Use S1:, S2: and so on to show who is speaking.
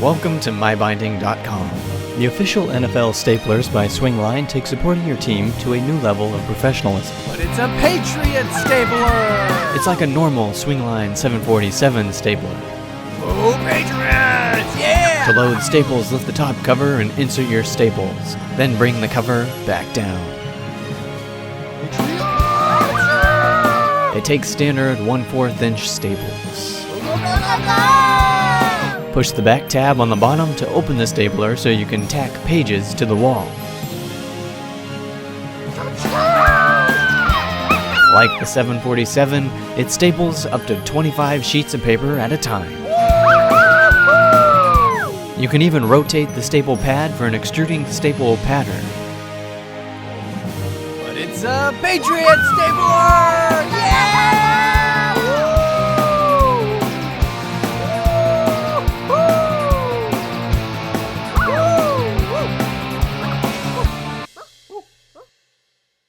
S1: Welcome to MyBinding.com. The official NFL staplers by Swingline take supporting your team to a new level of professionalism.
S2: But it's a Patriots stapler!
S1: It's like a normal Swingline 747 stapler.
S2: Oh, Patriots! Yeah!
S1: To load staples, lift the top cover and insert your staples. Then bring the cover back down. It takes standard 1/4 inch staples. Push the back tab on the bottom to open the stapler so you can tack pages to the wall. Like the 747, it staples up to 25 sheets of paper at a time. You can even rotate the staple pad for an extruding staple pattern.
S2: But it's a Patriots stapler! Yeah!